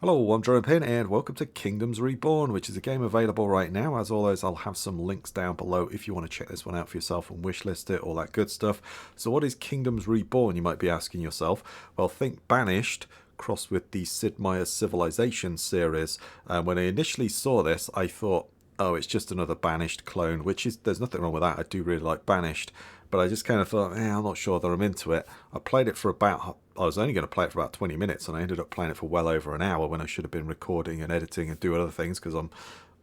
Hello, I'm Jerome and welcome to Kingdoms Reborn, which is a game available right now. As always, I'll have some links down below if you want to check this one out for yourself and wishlist it, all that good stuff. So what is Kingdoms Reborn, you might be asking yourself? Well, think Banished crossed with the Sid Meier's Civilization series. When I initially saw this, I thought, oh, it's just another Banished clone, which is, there's nothing wrong with that. I do really like Banished. But I just kind of thought, I'm not sure that I'm into it. I played it for about, I was only going to play it for about 20 minutes, and I ended up playing it for well over an hour when I should have been recording and editing and doing other things because I'm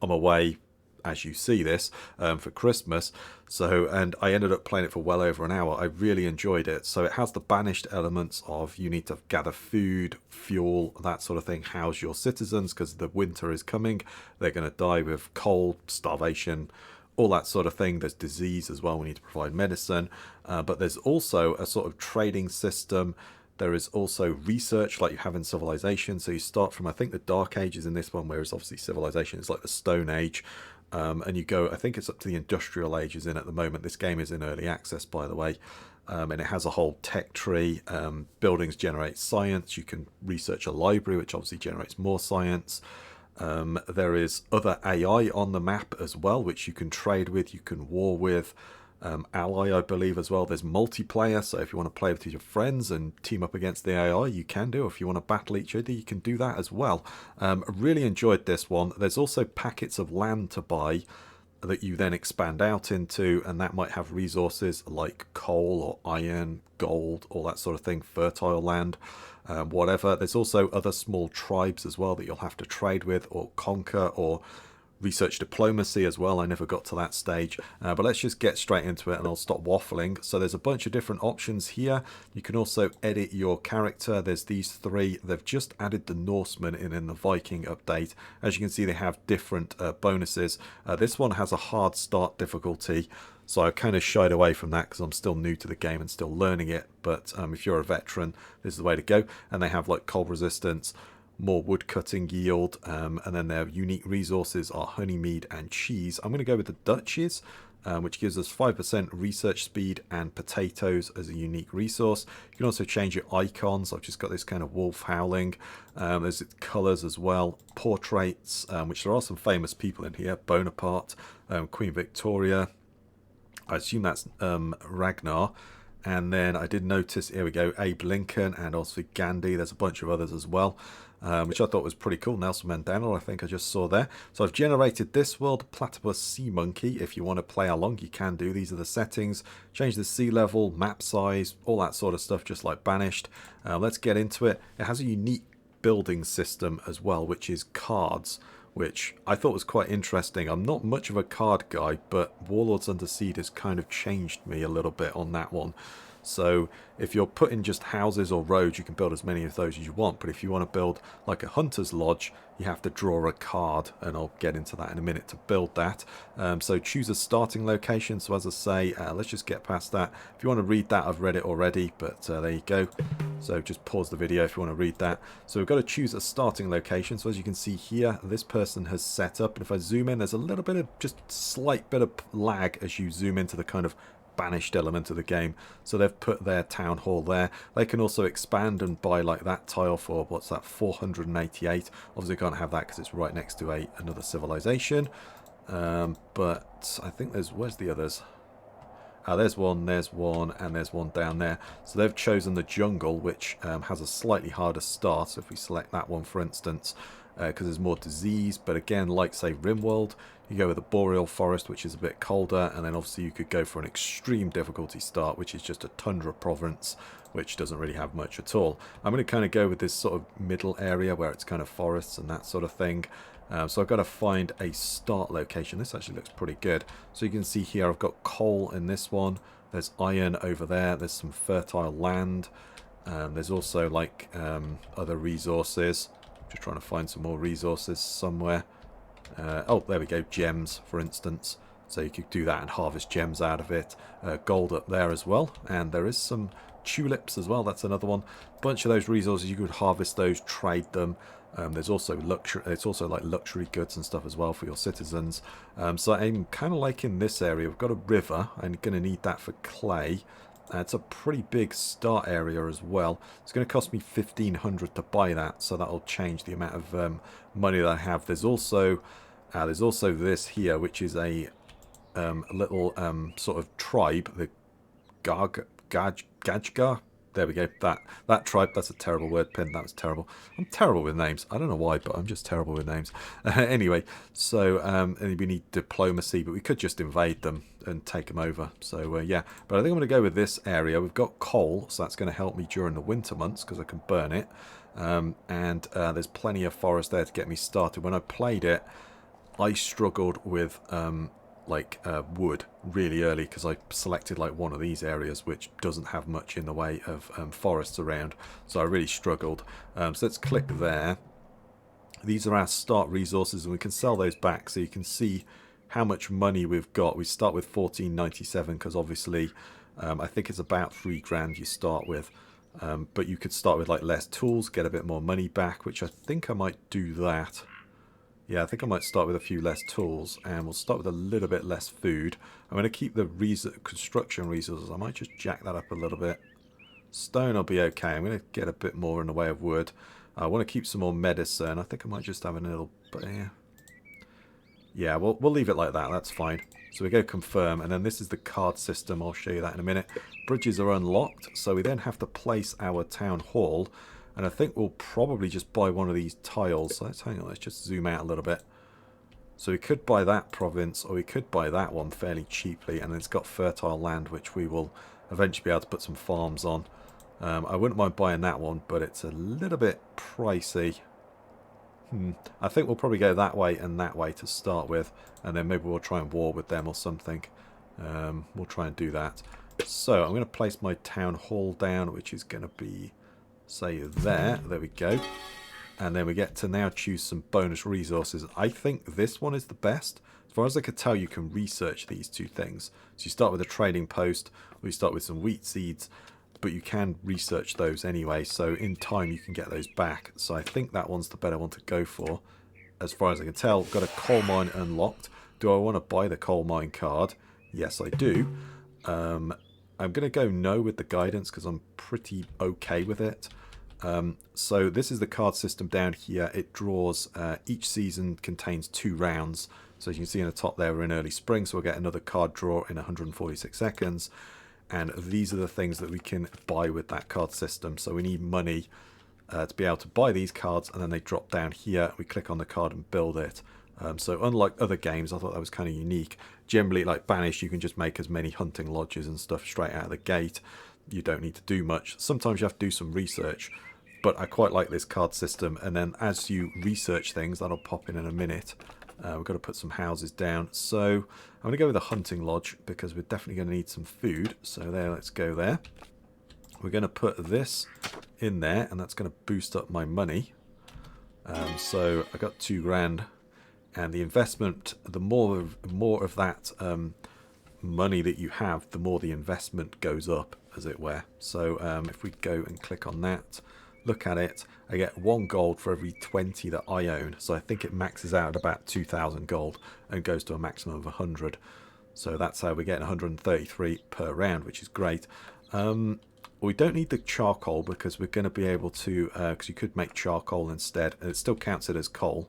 away, as you see this, for Christmas. So, and I ended up playing it for well over an hour. I really enjoyed it. So it has the Banished elements of you need to gather food, fuel, that sort of thing, house your citizens because the winter is coming. They're going to die with cold, starvation, all that sort of thing. There's disease as well. We need to provide medicine. But there's also a sort of trading system. There is also research like you have in Civilization. So you start from, I think, the Dark Ages in this one, whereas obviously Civilization is like the Stone Age. And you go, I think it's up to the Industrial Ages in at the moment. This game is in early access, by the way. And it has a whole tech tree. Buildings generate science. You can research a library, which obviously generates more science. There is other AI on the map as well, which you can trade with, you can war with, ally, I believe, as well. There's multiplayer, so if you want to play with your friends and team up against the AI, you can do. If you want to battle each other, you can do that as well. I really enjoyed this one. There's also packets of land to buy that you then expand out into, and that might have resources like coal or iron, gold, all that sort of thing, fertile land, whatever. There's also other small tribes as well that you'll have to trade with or conquer, or research diplomacy as well. I never got to that stage, but let's just get straight into it and I'll stop waffling. So there's a bunch of different options here. You can also edit your character. There's these three. They've just added the Norseman in the Viking update. As you can see, they have different bonuses. This one has a hard start difficulty, so I kind of shied away from that because I'm still new to the game and still learning it. But if you're a veteran, this is the way to go. And they have like cold resistance, more wood cutting yield, and then their unique resources are honey, mead and cheese. I'm going to go with the Duchies, which gives us 5% research speed and potatoes as a unique resource. You can also change your icons. I've just got this kind of wolf howling. There's colours as well, portraits, which there are some famous people in here. Bonaparte, Queen Victoria, I assume that's Ragnar. And then I did notice, here we go, Abe Lincoln and also Gandhi. There's a bunch of others as well, which I thought was pretty cool. Nelson Mandela, I think I just saw there. So I've generated this world, Platypus Sea Monkey. If you want to play along, you can do. These are the settings. Change the sea level, map size, all that sort of stuff, just like Banished. Let's get into it. It has a unique building system as well, which is cards, which I thought was quite interesting. I'm not much of a card guy, but Warlords Under Siege has kind of changed me a little bit on that one. So if you're putting just houses or roads, you can build as many of those as you want. But if you want to build like a hunter's lodge, you have to draw a card, and I'll get into that in a minute to build that. So choose a starting location. So as I say, let's just get past that. If you want to read that, I've read it already, but there you go. So just pause the video if you want to read that. So we've got to choose a starting location. So as you can see here, this person has set up, and if I zoom in, there's a little bit of just slight bit of lag as you zoom into the kind of Banished element of the game. So they've put their town hall there. They can also expand and buy like that tile for, what's that, 488. Obviously can't have that because it's right next to another civilization. But I think where's the others? There's one, and there's one down there. So they've chosen the jungle, which has a slightly harder start. So if we select that one, for instance, because there's more disease. But again, like, say, Rimworld, you go with the Boreal Forest, which is a bit colder. And then obviously you could go for an extreme difficulty start, which is just a tundra province, which doesn't really have much at all. I'm going to kind of go with this sort of middle area where it's kind of forests and that sort of thing. So I've got to find a start location. This actually looks pretty good. So you can see here I've got coal in this one. There's iron over there. There's some fertile land. There's also like other resources. Just trying to find some more resources somewhere. Oh, there we go. Gems, for instance. So you could do that and harvest gems out of it. Gold up there as well. And there is some tulips as well. That's another one. Bunch of those resources. You could harvest those, trade them. There's also luxury. It's also like luxury goods and stuff as well for your citizens. So I'm kind of like in this area. We've got a river. I'm going to need that for clay. It's a pretty big start area as well. It's going to cost me 1,500 to buy that, so that'll change the amount of money that I have. There's also this here, which is a little sort of tribe, the Gajgar. There we go. That tribe. That's a terrible word, Pin. That was terrible. I'm terrible with names. I don't know why, but I'm just terrible with names. Anyway, so and we need diplomacy, but we could just invade them and take them over. So yeah, but I think I'm going to go with this area. We've got coal, so that's going to help me during the winter months because I can burn it. And there's plenty of forest there to get me started. When I played it, I struggled with wood really early because I selected like one of these areas which doesn't have much in the way of forests around, so I really struggled. So let's click there. These are our start resources, and we can sell those back so you can see how much money we've got. We start with 1497 because obviously I think it's about 3 grand you start with, but you could start with like less tools, get a bit more money back, which I think I might do that. Yeah, I think I might start with a few less tools, and we'll start with a little bit less food. I'm going to keep the construction resources. I might just jack that up a little bit. Stone will be okay. I'm going to get a bit more in the way of wood. I want to keep some more medicine. I think I might just have a little bit. Yeah, we'll leave it like that. That's fine. So we go confirm, and then this is the card system. I'll show you that in a minute. Bridges are unlocked, so we then have to place our town hall. And I think we'll probably just buy one of these tiles. So hang on, let's just zoom out a little bit. So we could buy that province, or we could buy that one fairly cheaply. And it's got fertile land, which we will eventually be able to put some farms on. I wouldn't mind buying that one, but it's a little bit pricey. I think we'll probably go that way and that way to start with. And then maybe we'll try and war with them or something. We'll try and do that. So I'm going to place my town hall down, which is going to be... say there we go, and then we get to now choose some bonus resources. I think this one is the best. As far as I could tell, you can research these two things. So you start with a trading post, or you start with some wheat seeds, but you can research those anyway, so in time you can get those back. So I think that one's the better one to go for. As far as I can tell, got a coal mine unlocked. Do I want to buy the coal mine card? Yes, I do. I'm going to go no with the guidance because I'm pretty okay with it. So this is the card system down here. It draws, each season contains 2 rounds. So as you can see in the top there, we're in early spring, so we'll get another card draw in 146 seconds. And these are the things that we can buy with that card system. So we need money to be able to buy these cards, and then they drop down here. We click on the card and build it. So unlike other games, I thought that was kind of unique. Generally, like Banished, you can just make as many hunting lodges and stuff straight out of the gate. You don't need to do much. Sometimes you have to do some research. But I quite like this card system, and then as you research things, that'll pop in a minute. We've got to put some houses down. So I'm going to go with a hunting lodge because we're definitely going to need some food. So there, let's go there. We're going to put this in there, and that's going to boost up my money. So I got 2 grand, and the investment, the more of that money that you have, the more the investment goes up, as it were. So if we go and click on that, look at it, I get 1 gold for every 20 that I own. So I think it maxes out at about 2,000 gold and goes to a maximum of 100. So that's how we get 133 per round, which is great. We don't need the charcoal because we're going to be able to, because you could make charcoal instead, and it still counts it as coal.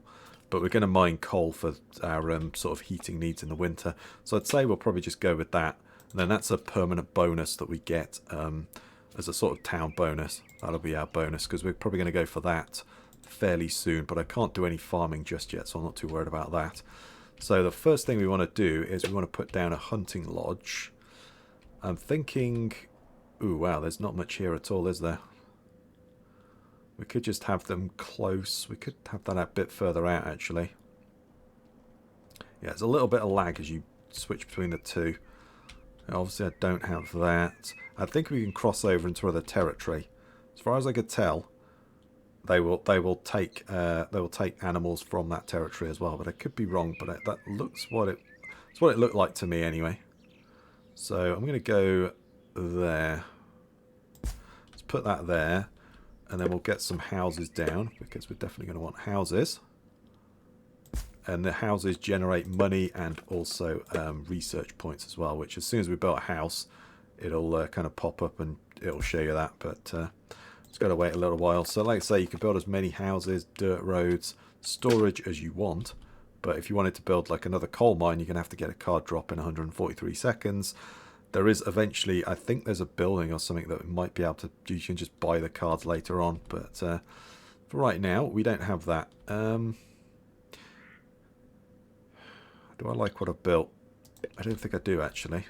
But we're going to mine coal for our sort of heating needs in the winter. So I'd say we'll probably just go with that. And then that's a permanent bonus that we get as a sort of town bonus. That'll be our bonus because we're probably going to go for that fairly soon. But I can't do any farming just yet, so I'm not too worried about that. So the first thing we want to do is we want to put down a hunting lodge. I'm thinking... Ooh, wow, there's not much here at all, is there? We could just have them close. We could have that a bit further out, actually. Yeah, there's a little bit of lag as you switch between the two. Obviously, I don't have that. I think we can cross over into other territory. As far as I could tell, they will take animals from that territory as well. But I could be wrong. But that looks it's what it looked like to me anyway. So I'm going to go there. Let's put that there. And then we'll get some houses down, because we're definitely going to want houses. And the houses generate money and also research points as well, which as soon as we build a house, it'll kind of pop up and it'll show you that. But it's got to wait a little while. So like I say, you can build as many houses, dirt roads, storage as you want. But if you wanted to build like another coal mine, you're going to have to get a card drop in 143 seconds. There is eventually, I think there's a building or something that might be able to, you can just buy the cards later on. But for right now, we don't have that. Do I like what I've built? I don't think I do, actually.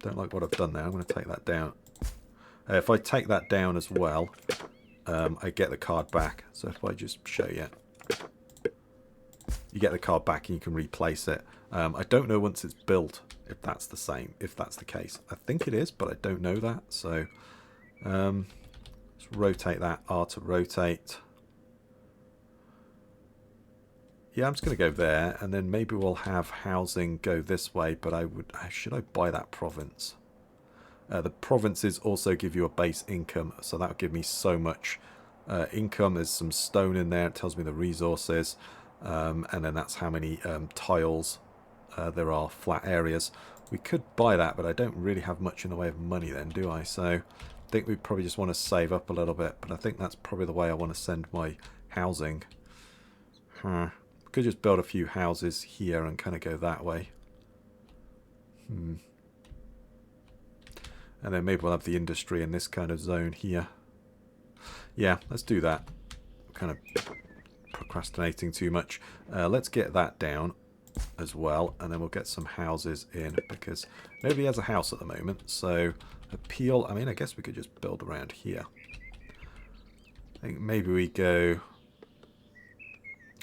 Don't like what I've done there. I'm going to take that down. If I take that down as well, I get the card back. So if I just show you, you get the card back and you can replace it. I don't know once it's built if that's the same, if that's the case. I think it is, but I don't know that. So let's rotate that. R to rotate. Yeah, I'm just going to go there, and then maybe we'll have housing go this way, but should I buy that province? The provinces also give you a base income, so that would give me so much income. There's some stone in there, it tells me the resources, and then that's how many tiles there are, flat areas. We could buy that, but I don't really have much in the way of money then, do I? So I think we probably just want to save up a little bit, but I think that's probably the way I want to send my housing. Could just build a few houses here and kind of go that way. And then maybe we'll have the industry in this kind of zone here. Yeah, let's do that. I'm kind of procrastinating too much. Let's get that down as well, and then we'll get some houses in, because nobody has a house at the moment. So appeal, I mean, I guess we could just build around here. I think maybe we go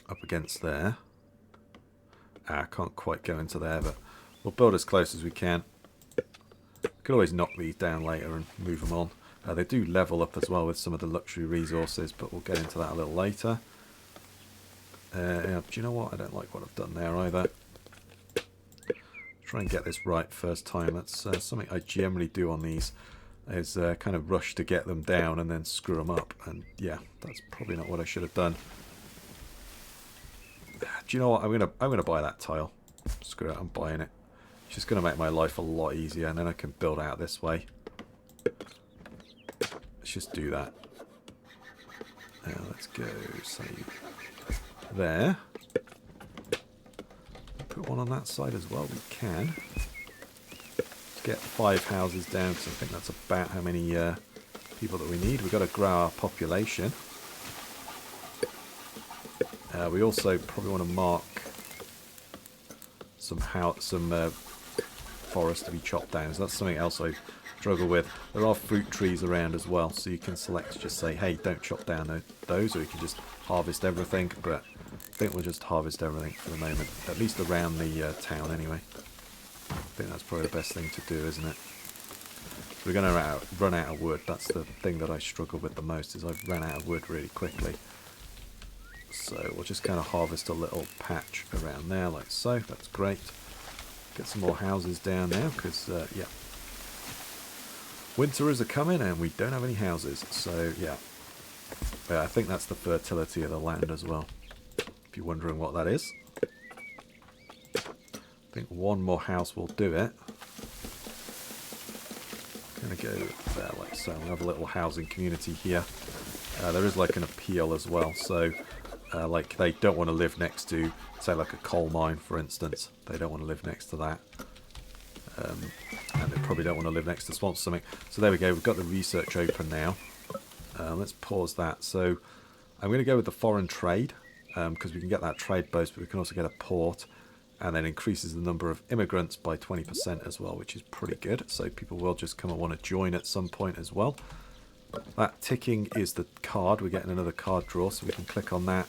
up against there. I can't quite go into there, but we'll build as close as we can. Could always knock these down later and move them on. They do level up as well with some of the luxury resources, but we'll get into that a little later. Yeah, do you know what? I don't like what I've done there either. Try and get this right first time. That's something I generally do on these, is kind of rush to get them down and then screw them up. And yeah, that's probably not what I should have done. Do you know what? I'm gonna buy that tile. Screw it, I'm buying it. It's just gonna make my life a lot easier, and then I can build out this way. Let's just do that. Now let's go, say, there. Put one on that side as well. We can. Let's get 5 houses down, because I think that's about how many people that we need. We've got to grow our population. We also probably want to mark some forest to be chopped down. So that's something else I struggle with. There are fruit trees around as well, so you can select to just say, hey, don't chop down those, or you can just harvest everything. But I think we'll just harvest everything for the moment, at least around the town anyway. I think that's probably the best thing to do, isn't it? We're going to run out of wood. That's the thing that I struggle with the most, is I've run out of wood really quickly. So we'll just kind of harvest a little patch around there like so. That's great. Get some more houses down now, because yeah, winter is a-coming and we don't have any houses. So yeah, I think that's the fertility of the land as well, if you're wondering what that is. I think one more house will do it. Gonna go there like so. We'll have a little housing community here. There is like an appeal as well, so like they don't want to live next to, say, like a coal mine, for instance. They don't want to live next to that. And they probably don't want to live next to swamps or something. So there we go, we've got the research open now. Let's pause that. So I'm going to go with the foreign trade, because we can get that trade boost, but we can also get a port, and then increases the number of immigrants by 20% as well, which is pretty good. So people will just come and want to join at some point as well. That ticking is the card. We're getting another card draw, so we can click on that,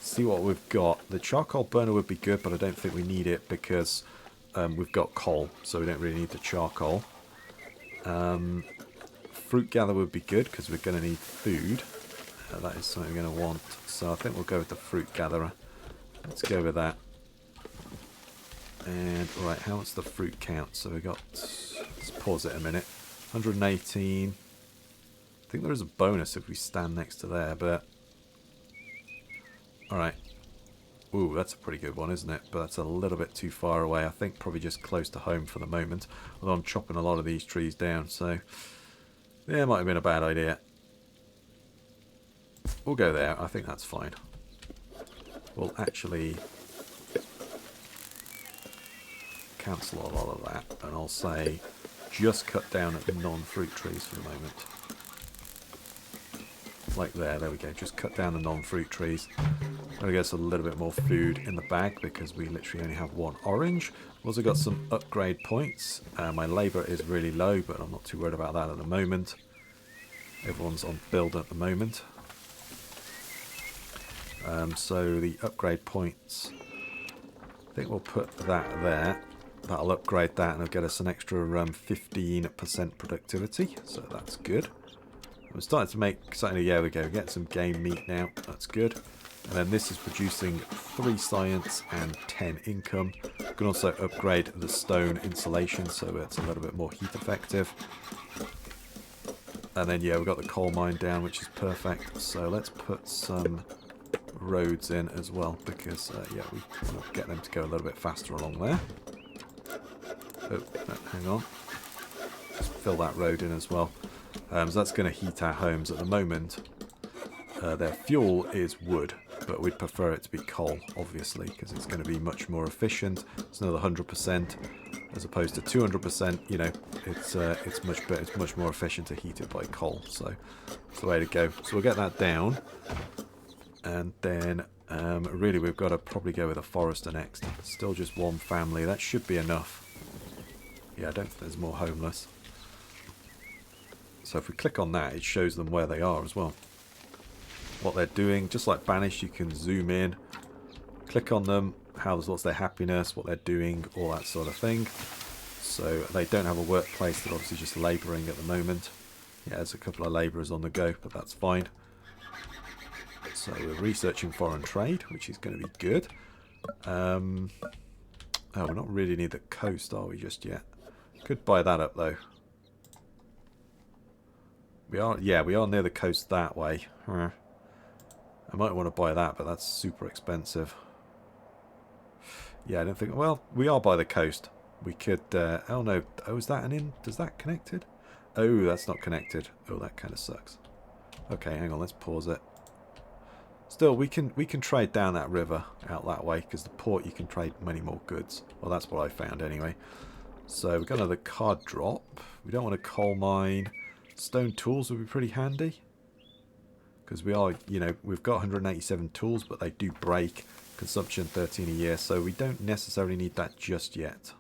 see what we've got. The charcoal burner would be good, but I don't think we need it, because we've got coal, so we don't really need the charcoal. Fruit gather would be good, because we're going to need food. That is something we're going to want, so I think we'll go with the fruit gatherer. Let's go with that. And right, how much the fruit count? So we got, let's pause it a minute, 118. I think there is a bonus if we stand next to there, but alright. Ooh, that's a pretty good one, isn't it? But that's a little bit too far away. I think probably just close to home for the moment. Although I'm chopping a lot of these trees down, so yeah, it might have been a bad idea. We'll go there. I think that's fine. We'll actually cancel a lot of that, and I'll say just cut down at the non-fruit trees for the moment. Like there we go. Just cut down the non-fruit trees. I'm going to get us a little bit more food in the bag because we literally only have one orange. I've also got some upgrade points. My labour is really low, but I'm not too worried about that at the moment. Everyone's on build at the moment. So the upgrade points, I think we'll put that there. That'll upgrade that and it'll get us an extra 15% productivity. So that's good. We're starting to make something. Yeah, we go. Get some game meat now. That's good. And then this is producing 3 science and 10 income. We can also upgrade the stone insulation so it's a little bit more heat effective. And then yeah, we've got the coal mine down, which is perfect. So let's put some roads in as well because yeah, we want to get them to go a little bit faster along there. Oh, no, hang on. Just fill that road in as well. So that's going to heat our homes at the moment. Their fuel is wood, but we'd prefer it to be coal, obviously, because it's going to be much more efficient. It's another 100% as opposed to 200%. You know, it's much better. It's much more efficient to heat it by coal. So that's the way to go. So we'll get that down, and then really we've got to probably go with a forester next. Still just one family. That should be enough. Yeah, I don't think there's more homeless. So if we click on that, it shows them where they are as well. What they're doing, just like Banished, you can zoom in, click on them, what's their happiness, what they're doing, all that sort of thing. So they don't have a workplace, they're obviously just labouring at the moment. Yeah, there's a couple of labourers on the go, but that's fine. So we're researching foreign trade, which is going to be good. Oh, we're not really near the coast, are we, just yet? Could buy that up, though. We are, yeah, we are near the coast that way. I might want to buy that, but that's super expensive. Yeah, I don't think... Well, we are by the coast. We could... oh, no. Oh, is that an in? Does that connected? Oh, that's not connected. Oh, that kind of sucks. Okay, hang on. Let's pause it. Still, we can trade down that river out that way, because the port you can trade many more goods. Well, that's what I found anyway. So we've got another card drop. We don't want a coal mine. Stone tools would be pretty handy. Because we are, you know, we've got 187 tools, but they do break. Consumption 13 a year, so we don't necessarily need that just yet.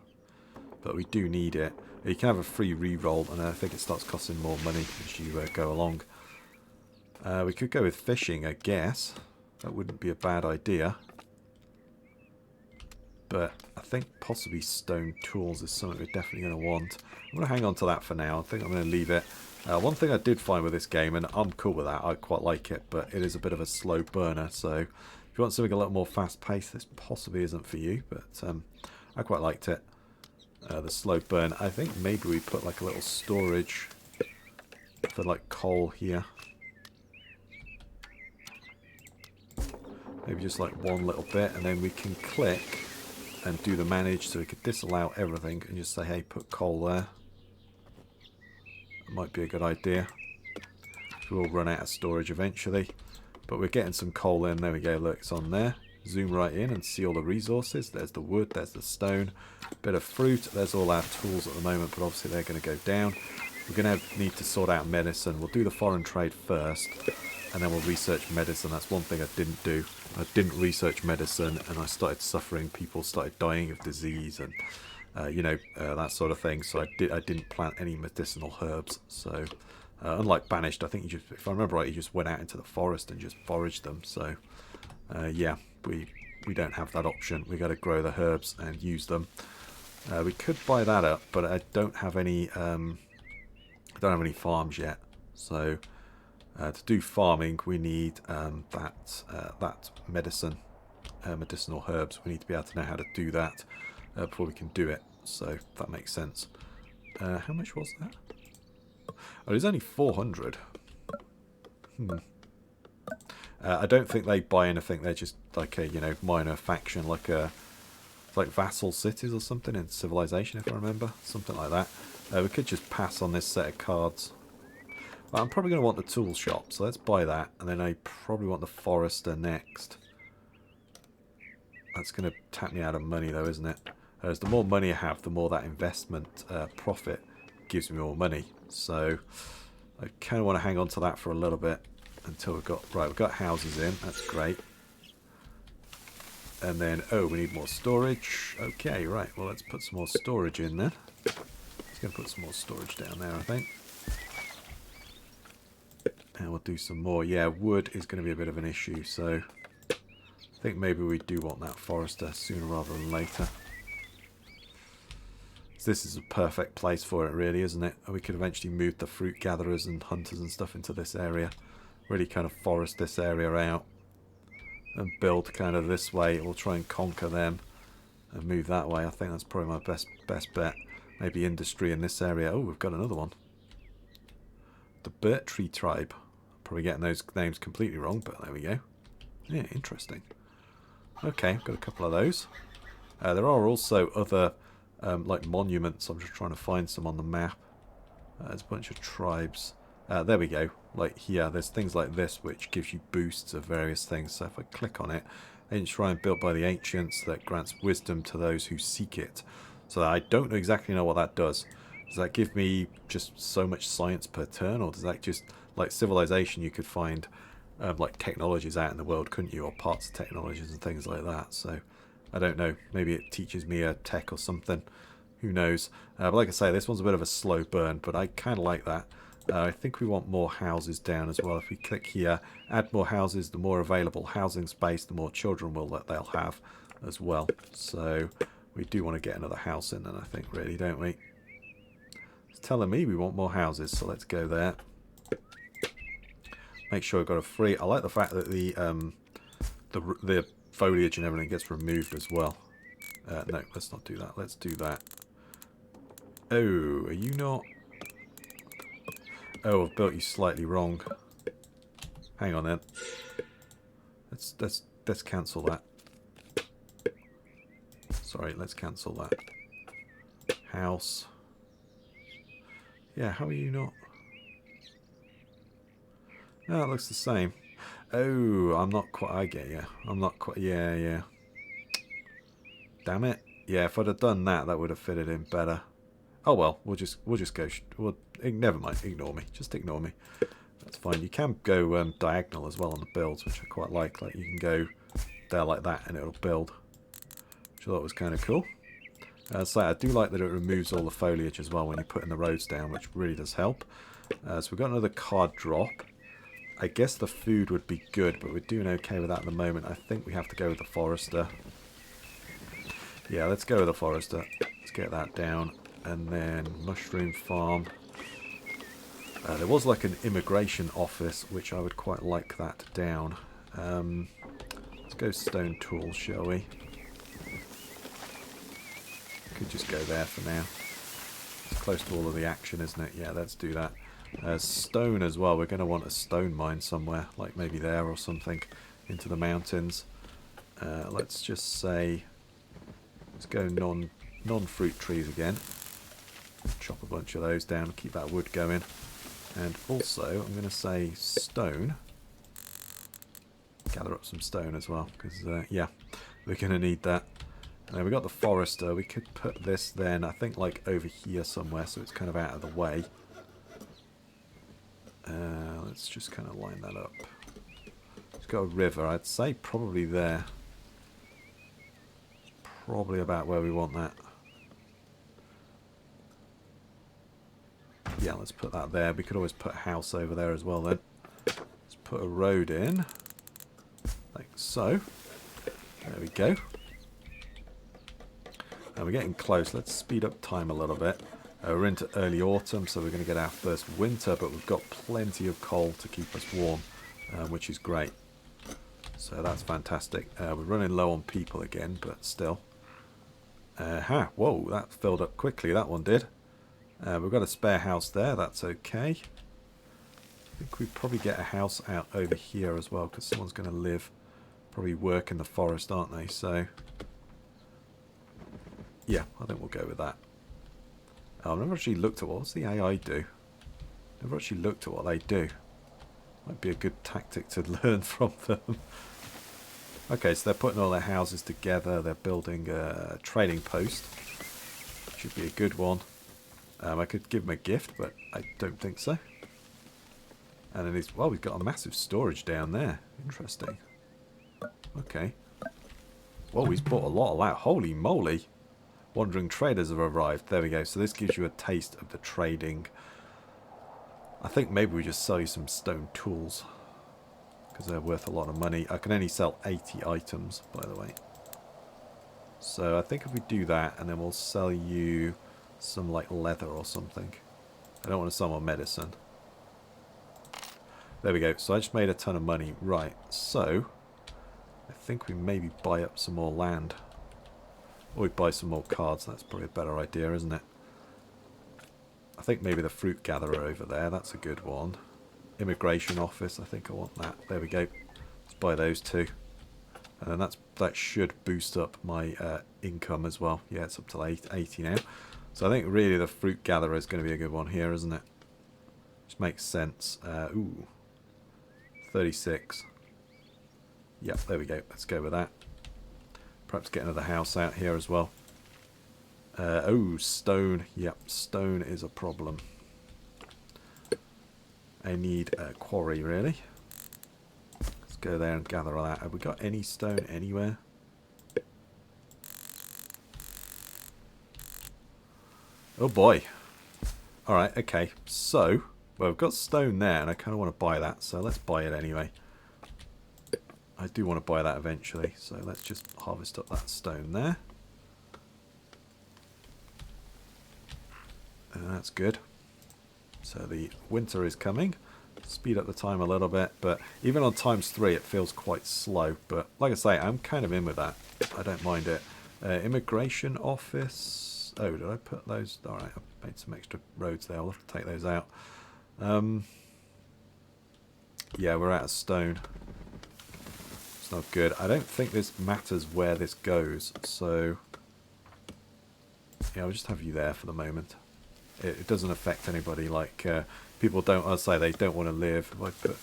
But we do need it. You can have a free re-roll, and I think it starts costing more money as you go along. We could go with fishing, I guess. That wouldn't be a bad idea. But I think possibly stone tools is something we're definitely going to want. I'm going to hang on to that for now. I think I'm going to leave it. One thing I did find with this game, and I'm cool with that, I quite like it, but it is a bit of a slow burner. So if you want something a little more fast-paced, this possibly isn't for you. But I quite liked it. The slow burn. I think maybe we put like a little storage for like coal here. Maybe just like one little bit, and then we can click and do the manage, so we could disallow everything and just say, hey, put coal there. That might be a good idea. We'll run out of storage eventually, but we're getting some coal in. There we go, look, it's on there. Zoom right in and see all the resources. There's the wood, there's the stone, bit of fruit. There's all our tools at the moment, but obviously they're going to go down. We're going to need to sort out medicine. We'll do the foreign trade first, and then we'll research medicine. That's one thing I didn't do. I didn't research medicine, and I started suffering. People started dying of disease, and you know, that sort of thing. So I didn't plant any medicinal herbs. So unlike Banished, I think you just, if I remember right, you just went out into the forest and just foraged them. So yeah, we don't have that option. We got to grow the herbs and use them. We could buy that up, but I don't have any. I don't have any farms yet. So to do farming, we need that medicine, medicinal herbs. We need to be able to know how to do that before we can do it. So that makes sense. How much was that? Oh, it was only 400. I don't think they buy anything. They're just like a, you know, minor faction, like a, like vassal cities or something in Civilization, if I remember. Something like that. We could just pass on this set of cards. Well, I'm probably going to want the tool shop, so let's buy that. And then I probably want the forester next. That's going to tap me out of money, though, isn't it? As the more money I have, the more that investment profit gives me more money. So I kind of want to hang on to that for a little bit until we've got... Right, we've got houses in. That's great. And then, oh, we need more storage. Okay, right. Well, let's put some more storage in then. Just going to put some more storage down there, I think. And we'll do some more. Yeah, wood is going to be a bit of an issue, so I think maybe we do want that forester sooner rather than later. So this is a perfect place for it, really, isn't it? We could eventually move the fruit gatherers and hunters and stuff into this area. Really kind of forest this area out. And build kind of this way. We'll try and conquer them and move that way. I think that's probably my best bet. Maybe industry in this area. Oh, we've got another one. The Birch Tree Tribe. Probably getting those names completely wrong, but there we go. Yeah, interesting. Okay, I've got a couple of those. There are also other like monuments. I'm just trying to find some on the map. There's a bunch of tribes. There we go. Like here, there's things like this which gives you boosts of various things. So if I click on it, ancient shrine built by the ancients that grants wisdom to those who seek it. So I don't exactly know what that does. Does that give me just so much science per turn, or does that just, like Civilization, you could find like technologies out in the world, couldn't you, or parts of technologies and things like that. So I don't know. Maybe it teaches me a tech or something. Who knows? But like I say, this one's a bit of a slow burn, but I kind of like that. I think we want more houses down as well. If we click here, add more houses, the more available housing space, the more children they'll have as well. So we do want to get another house in then, I think, really, don't we? It's telling me we want more houses, so let's go there. Make sure I've got a free... I like the fact that the foliage and everything gets removed as well. No, let's not do that. Let's do that. Oh, are you not... Oh, I've built you slightly wrong. Hang on then. Let's cancel that. Sorry, let's cancel that. House. Yeah, how are you not? No, it looks the same. Oh, I'm not quite... I get you. I'm not quite... Yeah, yeah. Damn it. Yeah, if I'd have done that, that would have fitted in better. Oh well, we'll just go. Never mind. Ignore me. Just ignore me. That's fine. You can go diagonal as well on the builds, which I quite like. Like you can go there like that, and it'll build. Which I thought was kind of cool. So I do like that it removes all the foliage as well when you're putting the roads down, which really does help. So we've got another card drop. I guess the food would be good, but we're doing okay with that at the moment. I think we have to go with the forester. Yeah, let's go with the forester. Let's get that down. And then mushroom farm. There was like an immigration office, which I would quite like that down. Let's go stone tools, shall we? Could just go there for now. It's close to all of the action, isn't it? Yeah, let's do that. Stone as well. We're going to want a stone mine somewhere, like maybe there or something, into the mountains. Let's just say, let's go non-fruit trees again. Chop a bunch of those down, keep that wood going. And also, I'm going to say stone. Gather up some stone as well, because, yeah, we're going to need that. And then we got the forester. We could put this then, I think, like over here somewhere, so it's kind of out of the way. Let's just kind of line that up. It's got a river. I'd say probably there. Probably about where we want that. Yeah, let's put that there. We could always put a house over there as well then. Let's put a road in. Like so. There we go. Now we're getting close. Let's speed up time a little bit. We're into early autumn, so we're going to get our first winter, but we've got plenty of coal to keep us warm, which is great. So that's fantastic. We're running low on people again, but still. Whoa, that filled up quickly, that one did. We've got a spare house there, that's okay. think we probably get a house out over here as well, because someone's going to live, probably work in the forest, aren't they? So, yeah, I think we'll go with that. I've never actually looked at what's the AI do. Never actually looked at what they do. Might be a good tactic to learn from them. Okay, so they're putting all their houses together. They're building a trading post. Should be a good one. I could give them a gift, but I don't think so. And then he's, well, we've got a massive storage down there. Interesting. Okay. Whoa, he's bought a lot of that. Holy moly. Wandering traders have arrived. There we go. So this gives you a taste of the trading. I think maybe we just sell you some stone tools, because they're worth a lot of money. I can only sell 80 items, by the way. So I think if we do that, and then we'll sell you some like leather or something. I don't want to sell more medicine. There we go. So I just made a ton of money. Right. So I think we maybe buy up some more land. Or we buy some more cards. That's probably a better idea, isn't it? I think maybe the fruit gatherer over there. That's a good one. Immigration office. I think I want that. There we go. Let's buy those two. And then that should boost up my income as well. Yeah, it's up to 80 now. So I think really the fruit gatherer is going to be a good one here, isn't it? Which makes sense. Ooh. 36. Yep, there we go. Let's go with that. Perhaps get another house out here as well. Oh, stone. Yep, stone is a problem. I need a quarry, really. Let's go there and gather all that. Have we got any stone anywhere? Oh boy. Alright, okay. So, well, we've got stone there, and I kind of want to buy that, so let's buy it anyway. I do want to buy that eventually, so let's just harvest up that stone there. And that's good. So the winter is coming. Speed up the time a little bit, but even on ×3 it feels quite slow. But like I say, I'm kind of in with that. I don't mind it. Immigration office. Oh, did I put those? Alright, I made some extra roads there. I'll have to take those out. Yeah, we're out of stone. It's not good. I don't think this matters where this goes, so yeah, I'll just have you there for the moment. It doesn't affect anybody. Like people don't. I'll say they don't want to live. If I put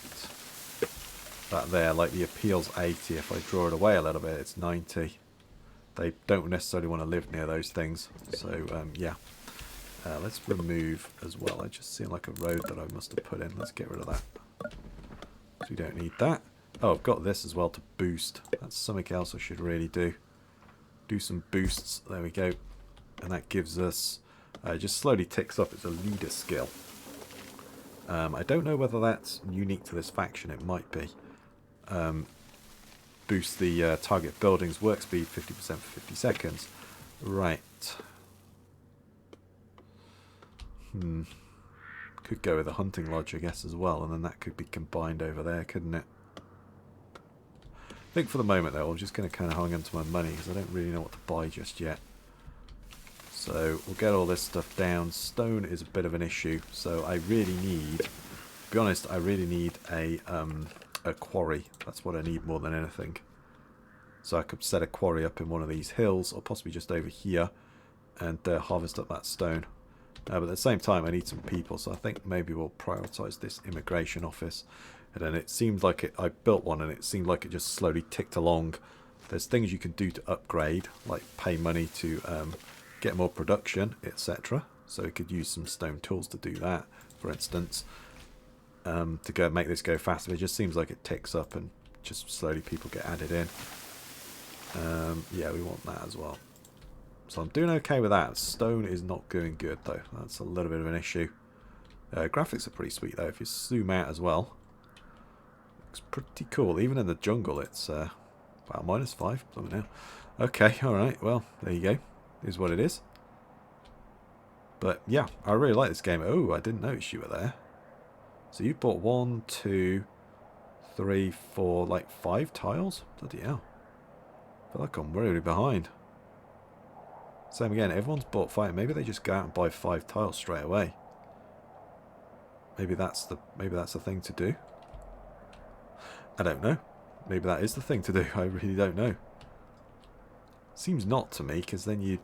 that there, like the appeal's 80. If I draw it away a little bit, it's 90. They don't necessarily want to live near those things. So yeah, let's remove as well. I just seem like a road that I must have put in. Let's get rid of that. So we don't need that. Oh, I've got this as well to boost. That's something else I should really do. Do some boosts. There we go. And that gives us... just slowly ticks up. It's a leader skill. I don't know whether that's unique to this faction. It might be. Boost the target building's work speed 50% for 50 seconds. Right. Could go with a hunting lodge, I guess, as well. And then that could be combined over there, couldn't it? I think for the moment, though, I'm just going to kind of hang on to my money because I don't really know what to buy just yet. So we'll get all this stuff down. Stone is a bit of an issue, so I really need, to be honest, I really need a quarry. That's what I need more than anything. So I could set a quarry up in one of these hills, or possibly just over here, and harvest up that stone. But at the same time, I need some people, so I think maybe we'll prioritise this immigration office. And then it seemed like I built one, and it seemed like it just slowly ticked along. There's things you can do to upgrade, like pay money to get more production, etc. So we could use some stone tools to do that, for instance, to go make this go faster. It just seems like it ticks up, and just slowly people get added in. Yeah, we want that as well. So I'm doing okay with that. Stone is not going good, though. That's a little bit of an issue. Graphics are pretty sweet, though. If you zoom out as well, looks pretty cool. Even in the jungle, it's wow, -5. Something now. Okay, alright. Well, there you go. Is what it is. But yeah, I really like this game. Oh, I didn't notice you were there. So you bought 1, 2, 3, 4, like 5 tiles? Bloody hell. I feel like I'm really behind. Same again, everyone's bought 5. Maybe they just go out and buy 5 tiles straight away. Maybe that's the thing to do. I don't know. Maybe that is the thing to do. I really don't know. Seems not to me, because then you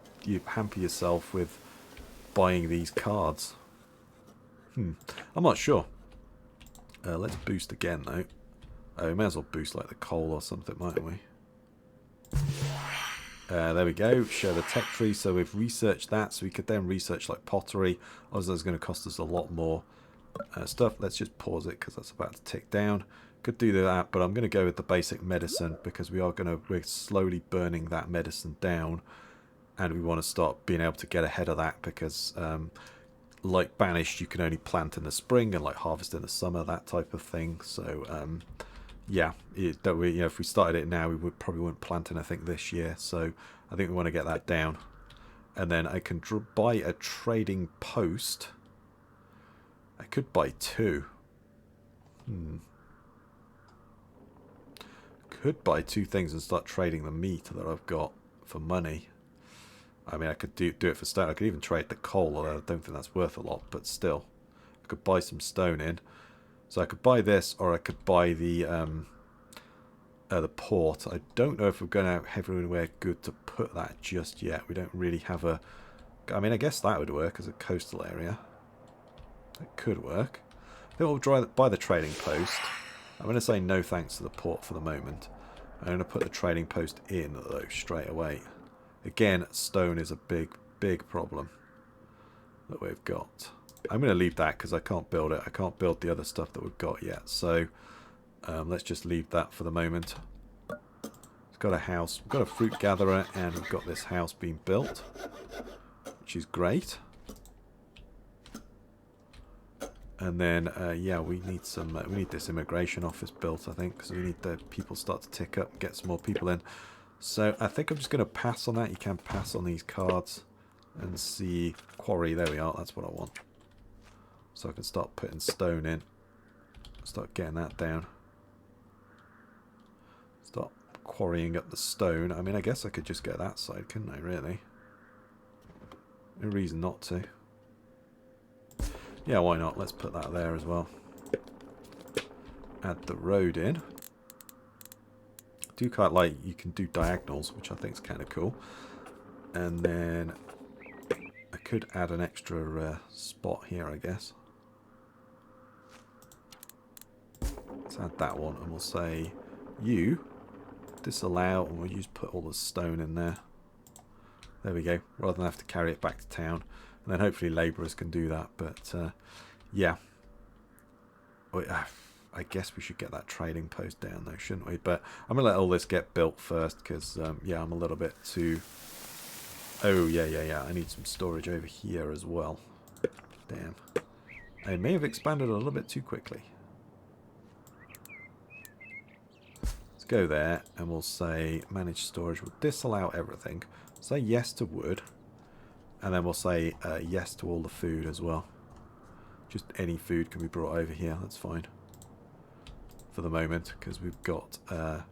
hamper yourself with buying these cards. I'm not sure. Let's boost again, though. We may as well boost like the coal or something, mightn't we? There we go. Show the tech tree. So we've researched that, so we could then research like pottery. Obviously, that's going to cost us a lot more stuff. Let's just pause it because that's about to tick down. Could do that, but I'm going to go with the basic medicine because we're slowly burning that medicine down, and we want to start being able to get ahead of that because, like Banished, you can only plant in the spring and like harvest in the summer, that type of thing. So, yeah, if we started it now, we probably wouldn't plant anything this year. So I think we want to get that down, and then I can buy a trading post. I could buy 2. Could buy 2 things and start trading the meat that I've got for money. I mean, I could do it for stone. I could even trade the coal, although I don't think that's worth a lot, but still. I could buy some stone in. So I could buy this, or I could buy the port. I don't know if we're going to have anywhere good to put that just yet. We don't really have a... I mean, I guess that would work as a coastal area. It could work. I think we'll buy the trading post. I'm going to say no thanks to the port for the moment. I'm going to put the trading post in, though, straight away. Again, stone is a big problem that we've got. I'm going to leave that because I can't build it. I can't build the other stuff that we've got yet. So let's just leave that for the moment. It's got a house. We've got a fruit gatherer, and we've got this house being built, which is great. And then, yeah, we need this immigration office built, I think, because we need the people start to tick up, get some more people in. So I think I'm just going to pass on that. You can pass on these cards and see quarry. There we are. That's what I want. So I can start putting stone in. Start getting that down. Start quarrying up the stone. I mean, I guess I could just go that side, couldn't I, really? No reason not to. Yeah, why not? Let's put that there as well. Add the road in. Do quite like you can do diagonals, which I think is kind of cool. And then I could add an extra spot here, I guess. Let's add that one, and we'll say you disallow, and we'll just put all the stone in there. There we go. Rather than have to carry it back to town. And then hopefully labourers can do that. But, yeah. I guess we should get that trading post down, though, shouldn't we? But I'm going to let all this get built first because, yeah, I'm a little bit too... Oh, yeah. I need some storage over here as well. Damn. I may have expanded a little bit too quickly. Let's go there, and we'll say manage storage. We'll disallow everything. Say yes to wood. And then we'll say yes to all the food as well. Just any food can be brought over here. That's fine. For the moment. Because we've got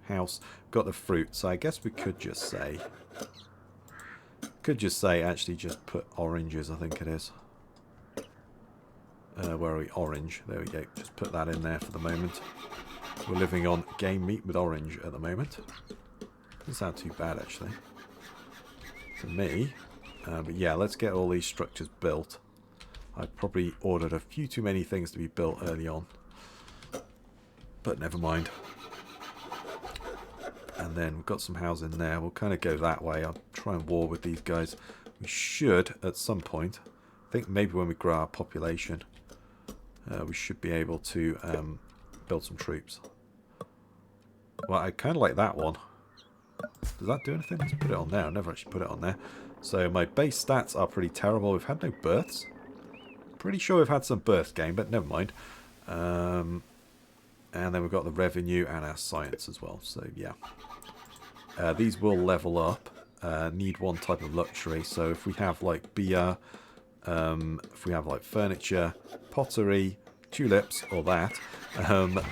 house. Got the fruit. So I guess we could just say... actually just put oranges, I think it is. Where are we? Orange. There we go. Just put that in there for the moment. We're living on game meat with orange at the moment. Doesn't sound too bad, actually. To me... but yeah, let's get all these structures built. I probably ordered a few too many things to be built early on. But never mind. And then we've got some housing there. We'll kind of go that way. I'll try and war with these guys. We should, at some point, I think maybe when we grow our population, we should be able to build some troops. Well, I kind of like that one. Does that do anything? Let's put it on there. I've never actually put it on there. So my base stats are pretty terrible. We've had no births. Pretty sure we've had some birth gain, but never mind. And then we've got the revenue and our science as well. So yeah, these will level up. Need one type of luxury. So if we have like beer, if we have like furniture, pottery, tulips, or that,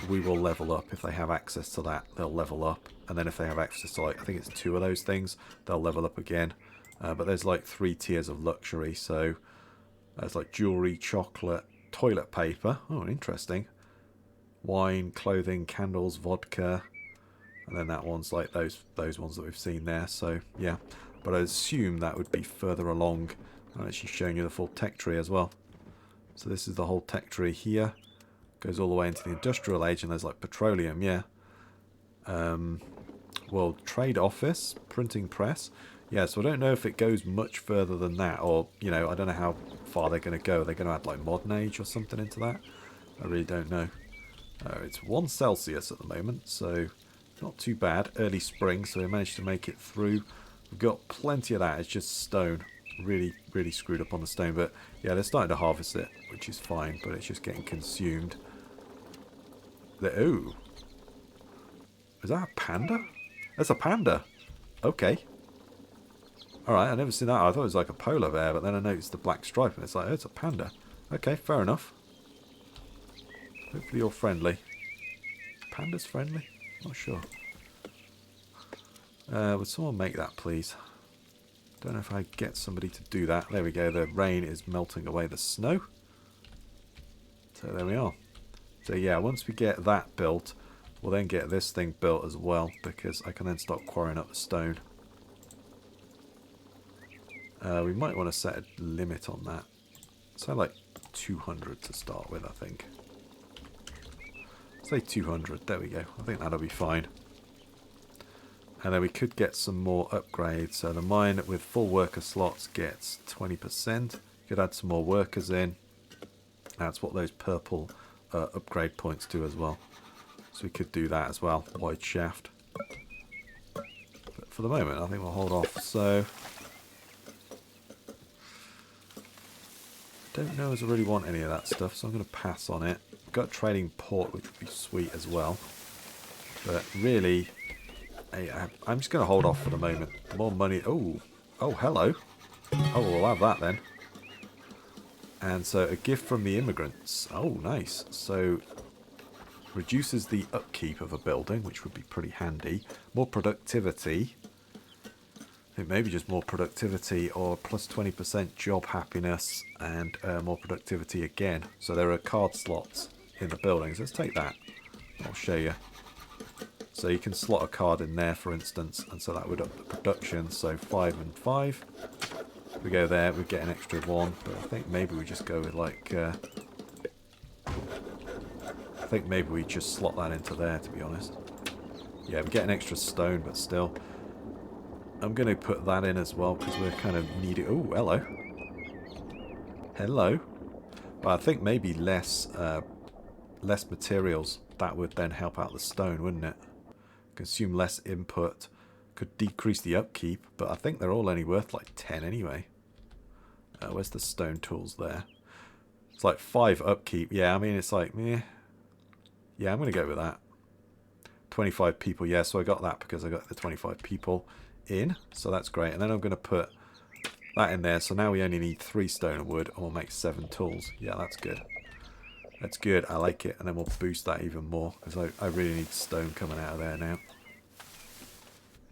we will level up. If they have access to that, they'll level up. And then if they have access to like, I think it's 2 of those things, they'll level up again. But there's like 3 tiers of luxury. So there's like jewelry, chocolate, toilet paper. Oh, interesting. Wine, clothing, candles, vodka. And then that one's like those ones that we've seen there. So, yeah. But I assume that would be further along. I'm actually showing you the full tech tree as well. So this is the whole tech tree here. Goes all the way into the industrial age, and there's like petroleum, yeah. World Trade Office, printing press. Yeah, so I don't know if it goes much further than that, or, you know, I don't know how far they're going to go. Are they going to add like modern age or something into that? I really don't know. It's 1 Celsius at the moment, so not too bad. Early spring, so we managed to make it through. We've got plenty of that. It's just stone. Really, really screwed up on the stone. But yeah, they're starting to harvest it, which is fine, but it's just getting consumed. Ooh. Is that a panda? That's a panda. Okay. Alright, I've never seen that. I thought it was like a polar bear, but then I noticed the black stripe and it's like, oh, it's a panda. Okay, fair enough. Hopefully you're friendly. Panda's friendly? Not sure. Would someone make that, please? Don't know if I get somebody to do that. There we go. The rain is melting away the snow. So there we are. So yeah, once we get that built, we'll then get this thing built as well, because I can then start quarrying up the stone. We might want to set a limit on that. So like 200 to start with, I think. Say 200. There we go. I think that'll be fine. And then we could get some more upgrades. So the mine with full worker slots gets 20%. Could add some more workers in. That's what those purple upgrade points do as well. So we could do that as well. Wide shaft. But for the moment, I think we'll hold off. So don't know as I really want any of that stuff, so I'm going to pass on it. We've got a trading port, which would be sweet as well. But really, I'm just going to hold off for the moment. More money. Oh, hello. Oh, we'll have that then. And so a gift from the immigrants. Oh, nice. So reduces the upkeep of a building, which would be pretty handy. More productivity. I think maybe just more productivity, or plus 20% job happiness, and more productivity again. So there are card slots in the buildings. Let's take that. I'll show you. So you can slot a card in there, for instance, and so that would up the production. So 5 and 5. If we go there, we get an extra 1. But I think maybe we just go with like... I think maybe we just slot that into there, to be honest. Yeah, we get an extra stone, but still. I'm going to put that in as well, because we're kind of needing... Oh, hello. Hello. But I think maybe less materials. That would then help out the stone, wouldn't it? Consume less input. Could decrease the upkeep, but I think they're all only worth like 10 anyway. Where's the stone tools there? It's like 5 upkeep. Yeah, I mean, it's like, meh. Yeah, I'm going to go with that. 25 people. Yeah, so I got that because I got the 25 people in. So that's great. And then I'm going to put that in there. So now we only need 3 stone and wood, and we'll make 7 tools. Yeah, that's good. That's good. I like it. And then we'll boost that even more, because I really need stone coming out of there now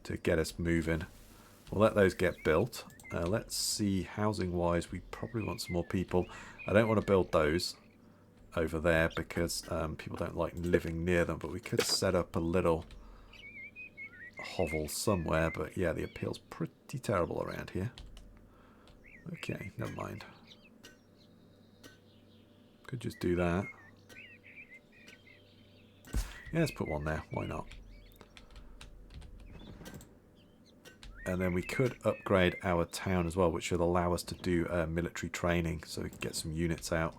to get us moving. We'll let those get built. Let's see, housing wise, we probably want some more people. I don't want to build those over there because people don't like living near them, but we could set up a little hovel somewhere. But yeah, the appeal's pretty terrible around here. Okay, never mind. Could just do that. Yeah, let's put one there. Why not? And then we could upgrade our town as well, which would allow us to do military training, so we can get some units out.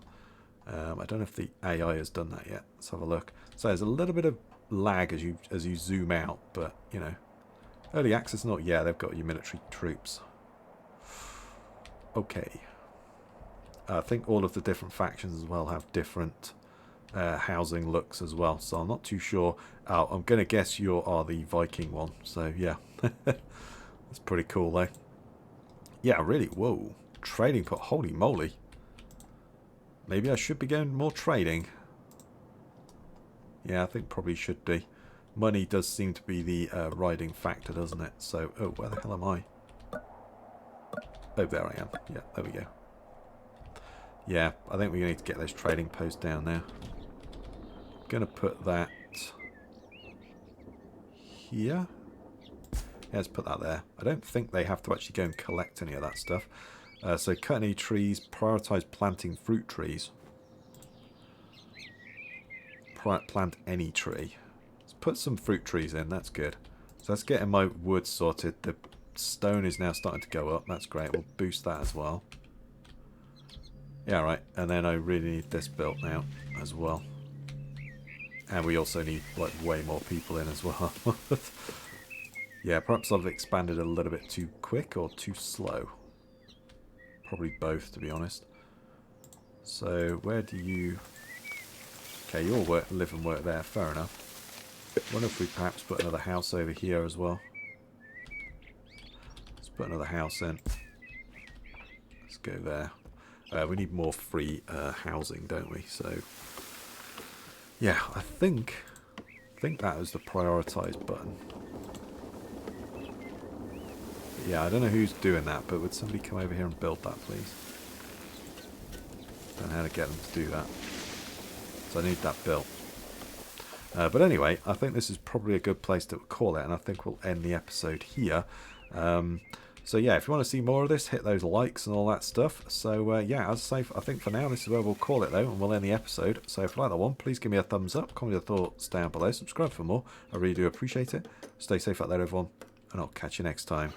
I don't know if the AI has done that yet. Let's have a look. So there's a little bit of lag as you zoom out, but you know, early access not. Yeah, they've got your military troops. Okay. I think all of the different factions as well have different housing looks as well, so I'm not too sure. I'm going to guess you are the Viking one, so yeah. That's pretty cool though. Yeah, really. Whoa. Trading put. Holy moly. Maybe I should be going more trading. Yeah, I think probably should be. Money does seem to be the riding factor, doesn't it? So, oh, where the hell am I? Oh, there I am. Yeah, there we go. Yeah, I think we need to get those trading posts down now. I'm going to put that here. Yeah, let's put that there. I don't think they have to actually go and collect any of that stuff. So cut any trees, prioritize planting fruit trees. Plant any tree. Let's put some fruit trees in, that's good. So let's get my wood sorted. The stone is now starting to go up, that's great. We'll boost that as well. Yeah, right. And then I really need this built now as well. And we also need like way more people in as well. Yeah, perhaps I've expanded a little bit too quick or too slow. Probably both, to be honest. So where do you... Okay, you all live and work there, fair enough. I wonder if we perhaps put another house over here as well. Let's put another house in. Let's go there. We need more free housing, don't we? So, yeah, I think that was the prioritise button. But yeah, I don't know who's doing that, but would somebody come over here and build that, please? Don't know how to get them to do that. So I need that built. But anyway, I think this is probably a good place to call it, and I think we'll end the episode here. So yeah, if you want to see more of this, hit those likes and all that stuff. So yeah, as I say, I think for now this is where we'll call it though, and we'll end the episode. So if you like that one, please give me a thumbs up, comment your thoughts down below, subscribe for more. I really do appreciate it. Stay safe out there, everyone, and I'll catch you next time.